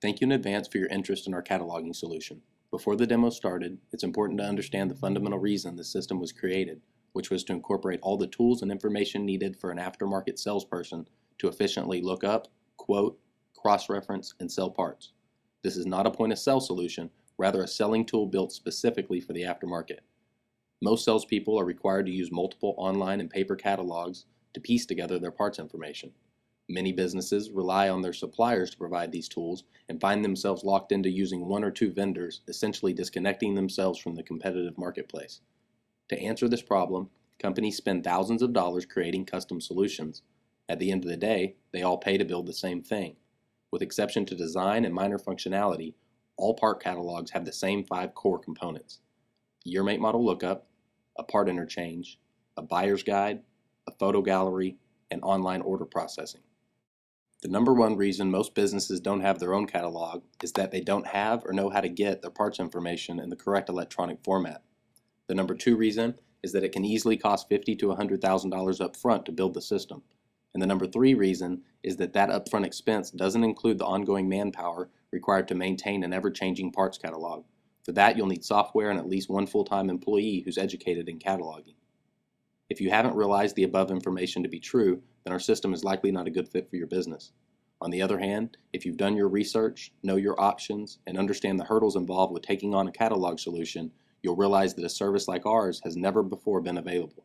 Thank you in advance for your interest in our cataloging solution. Before the demo started, it's important to understand the fundamental reason the system was created, which was to incorporate all the tools and information needed for an aftermarket salesperson to efficiently look up, quote, cross-reference, and sell parts. This is not a point-of-sale solution, rather a selling tool built specifically for the aftermarket. Most salespeople are required to use multiple online and paper catalogs to piece together their parts information. Many businesses rely on their suppliers to provide these tools and find themselves locked into using one or two vendors, essentially disconnecting themselves from the competitive marketplace. To answer this problem, companies spend thousands of dollars creating custom solutions. At the end of the day, they all pay to build the same thing. With exception to design and minor functionality, all part catalogs have the same 5 core components: year, make, model lookup, a part interchange, a buyer's guide, a photo gallery, and online order processing. The number one reason most businesses don't have their own catalog is that they don't have or know how to get their parts information in the correct electronic format. The number two reason is that it can easily cost $50,000 to $100,000 up front to build the system. And the number three reason is that upfront expense doesn't include the ongoing manpower required to maintain an ever-changing parts catalog. For that, you'll need software and at least one full-time employee who's educated in cataloging. If you haven't realized the above information to be true, then our system is likely not a good fit for your business. On the other hand, if you've done your research, know your options, and understand the hurdles involved with taking on a catalog solution, you'll realize that a service like ours has never before been available.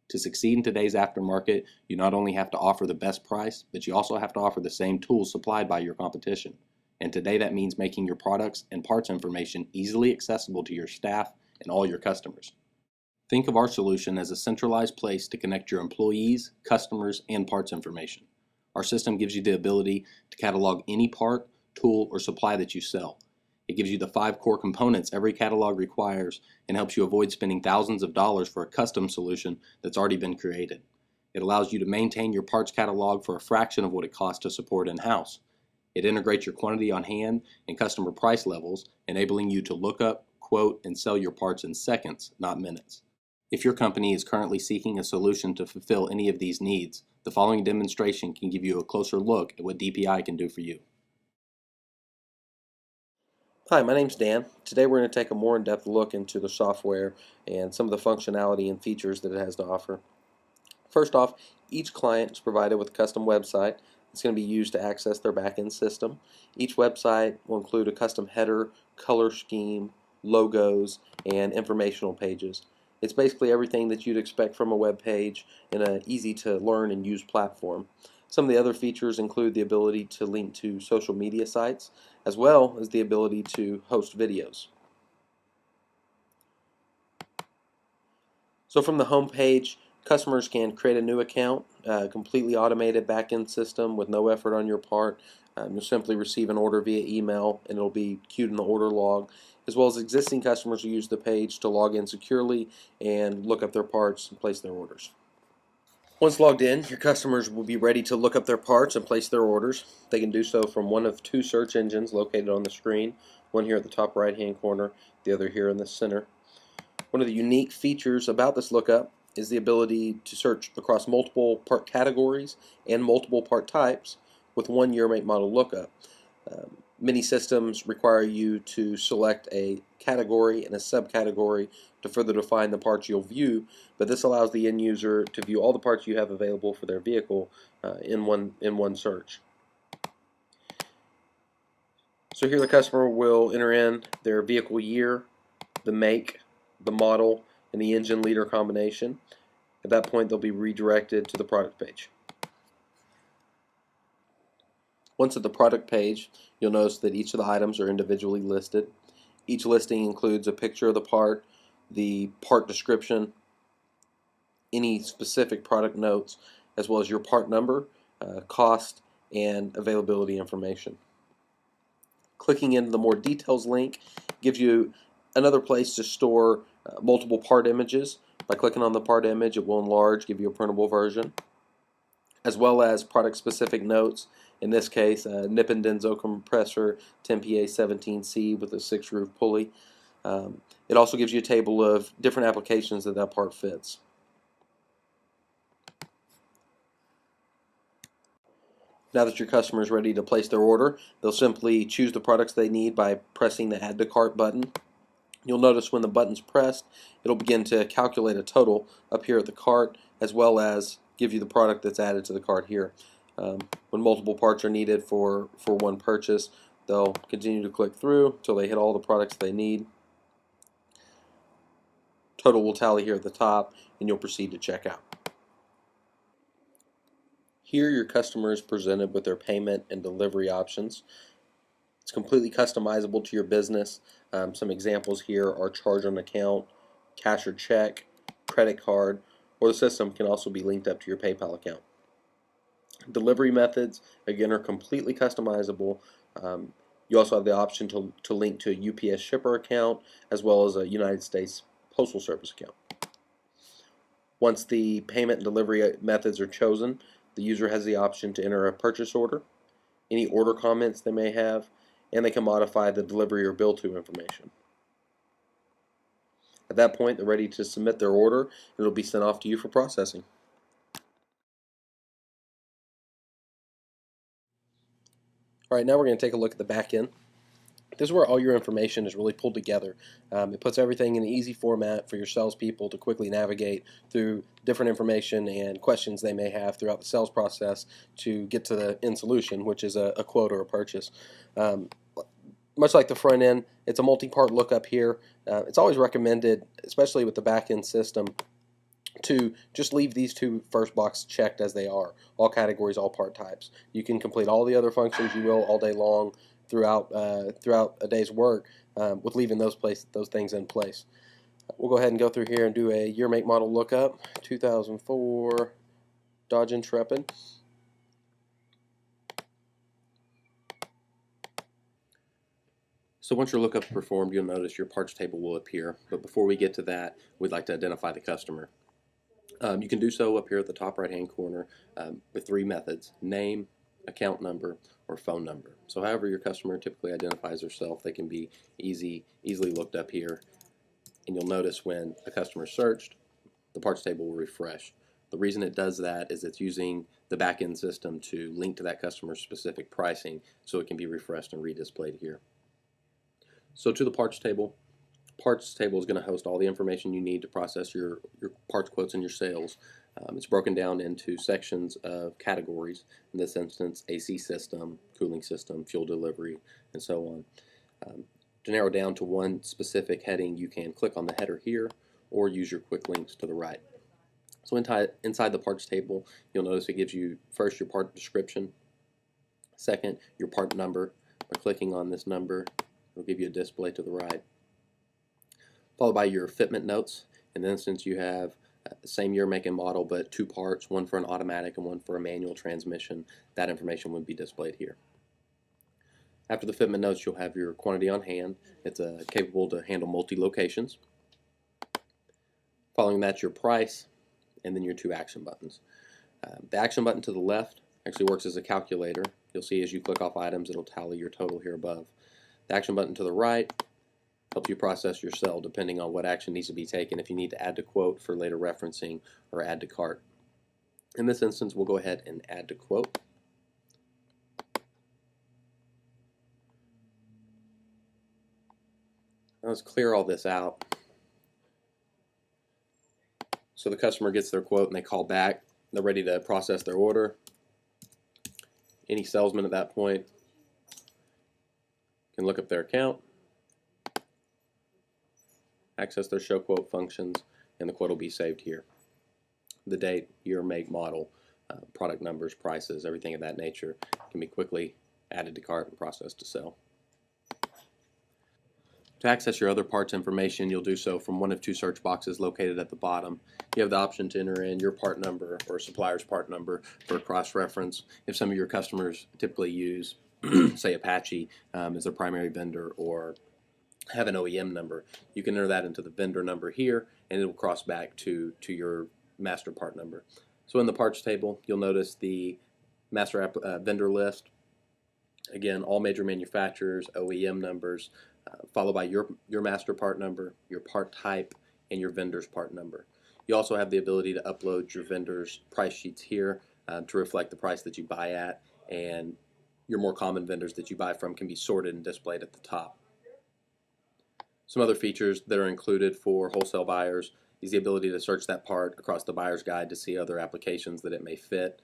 To succeed in today's aftermarket, you not only have to offer the best price, but you also have to offer the same tools supplied by your competition. And today that means making your products and parts information easily accessible to your staff and all your customers. Think of our solution as a centralized place to connect your employees, customers, and parts information. Our system gives you the ability to catalog any part, tool, or supply that you sell. It gives you the 5 core components every catalog requires and helps you avoid spending thousands of dollars for a custom solution that's already been created. It allows you to maintain your parts catalog for a fraction of what it costs to support in-house. It integrates your quantity on hand and customer price levels, enabling you to look up, quote, and sell your parts in seconds, not minutes. If your company is currently seeking a solution to fulfill any of these needs, the following demonstration can give you a closer look at what DPI can do for you. Hi, my name's Dan. Today we're going to take a more in-depth look into the software and some of the functionality and features that it has to offer. First off, each client is provided with a custom website. It's going to be used to access their back-end system. Each website will include a custom header, color scheme, logos, and informational pages. It's basically everything that you'd expect from a web page in an easy-to-learn and use platform. Some of the other features include the ability to link to social media sites, as well as the ability to host videos. So from the home page, customers can create a new account, completely automated back-end system with no effort on your part. You'll simply receive an order via email and it'll be queued in the order log, as well as existing customers who use the page to log in securely and look up their parts and place their orders. Once logged in, your customers will be ready to look up their parts and place their orders. They can do so from one of 2 search engines located on the screen, one here at the top right-hand corner, the other here in the center. One of the unique features about this lookup is the ability to search across multiple part categories and multiple part types with one year, make, model lookup. Many systems require you to select a category and a subcategory to further define the parts you'll view, but this allows the end user to view all the parts you have available for their vehicle in one search. So here the customer will enter in their vehicle year, the make, the model, and the engine liter combination. At that point they'll be redirected to the product page. Once at the product page, you'll notice that each of the items are individually listed. Each listing includes a picture of the part, the part description, any specific product notes, as well as your part number, cost, and availability information. Clicking into the more details link gives you another place to store multiple part images. By clicking on the part image, it will enlarge, give you a printable version, as well as product-specific notes. In this case, Nippon Denso compressor 10PA17C with a 6-groove pulley. It also gives you a table of different applications that part fits. Now that your customer is ready to place their order, they'll simply choose the products they need by pressing the Add to Cart button. You'll notice when the button's pressed, it'll begin to calculate a total up here at the cart, as well as give you the product that's added to the cart here. When multiple parts are needed for one purchase, they'll continue to click through until they hit all the products they need. Total will tally here at the top, and you'll proceed to check out. Here your customer is presented with their payment and delivery options. It's completely customizable to your business. Some examples here are charge on account, cash or check, credit card, or the system can also be linked up to your PayPal account. Delivery methods, again, are completely customizable. You also have the option to link to a UPS shipper account as well as a United States Postal Service account. Once the payment and delivery methods are chosen, the user has the option to enter a purchase order, any order comments they may have, and they can modify the delivery or bill to information. At that point, they're ready to submit their order, and it'll be sent off to you for processing. All right, now we're going to take a look at the back end. This is where all your information is really pulled together. It puts everything in an easy format for your salespeople to quickly navigate through different information and questions they may have throughout the sales process to get to the end solution, which is a quote or a purchase. Much like the front end, it's a multi-part lookup here. It's always recommended, especially with the back end system, to just leave these two first boxes checked as they are. All categories, all part types. You can complete all the other functions you will all day long throughout a day's work with leaving those things in place. We'll go ahead and go through here and do a year, make, model lookup. 2004 Dodge Intrepid. So once your lookup is performed, you'll notice your parts table will appear. But before we get to that, we'd like to identify the customer. You can do so up here at the top right-hand corner with three methods: name, account number, or phone number. So however your customer typically identifies themselves, they can be easily looked up here. And you'll notice when a customer is searched, the parts table will refresh. The reason it does that is it's using the back-end system to link to that customer's specific pricing, so it can be refreshed and redisplayed here. So to the parts table. Parts table is going to host all the information you need to process your parts quotes and your sales. It's broken down into sections of categories. In this instance, AC system, cooling system, fuel delivery, and so on. To narrow down to one specific heading, you can click on the header here or use your quick links to the right. So inside the parts table, you'll notice it gives you first your part description, second your part number. By clicking on this number, it'll give you a display to the right, followed by your fitment notes. In this instance, you have the same year, make, and model, but two parts, one for an automatic and one for a manual transmission. That information would be displayed here. After the fitment notes, you'll have your quantity on hand. It's capable to handle multi-locations. Following that, your price, and then your two action buttons. The action button to the left actually works as a calculator. You'll see as you click off items, it'll tally your total here above. The action button to the right helps you process your sale depending on what action needs to be taken, if you need to add to quote for later referencing or add to cart. In this instance, we'll go ahead and add to quote. Now let's clear all this out. So the customer gets their quote and they call back. They're ready to process their order. Any salesman at that point can look up their account, access their show quote functions, and the quote will be saved here. The date, year, make, model, product numbers, prices, everything of that nature can be quickly added to cart and processed to sell. To access your other parts information, you'll do so from one of two search boxes located at the bottom. You have the option to enter in your part number or supplier's part number for cross-reference. If some of your customers typically use, say, Apache as their primary vendor, or have an OEM number, you can enter that into the vendor number here, and it will cross back to your master part number. So in the parts table, you'll notice the master vendor list. Again, all major manufacturers, OEM numbers, followed by your master part number, your part type, and your vendor's part number. You also have the ability to upload your vendor's price sheets here to reflect the price that you buy at, and your more common vendors that you buy from can be sorted and displayed at the top. Some other features that are included for wholesale buyers is the ability to search that part across the buyer's guide to see other applications that it may fit.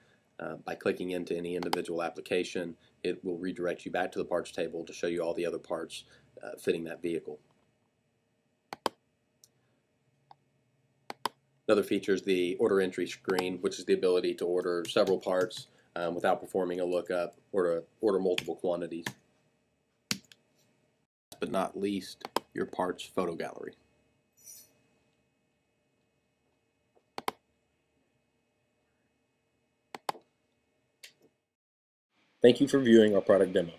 By clicking into any individual application, it will redirect you back to the parts table to show you all the other parts fitting that vehicle. Another feature is the order entry screen, which is the ability to order several parts without performing a lookup or to order multiple quantities. But not least, your parts photo gallery. Thank you for viewing our product demo.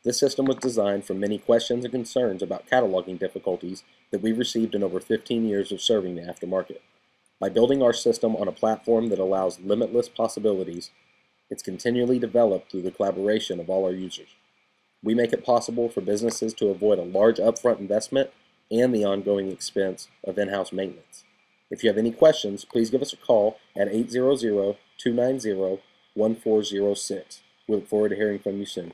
This system was designed from many questions and concerns about cataloging difficulties that we've received in over 15 years of serving the aftermarket. By building our system on a platform that allows limitless possibilities, it's continually developed through the collaboration of all our users. We make it possible for businesses to avoid a large upfront investment and the ongoing expense of in-house maintenance. If you have any questions, please give us a call at 800-290-1406. We look forward to hearing from you soon.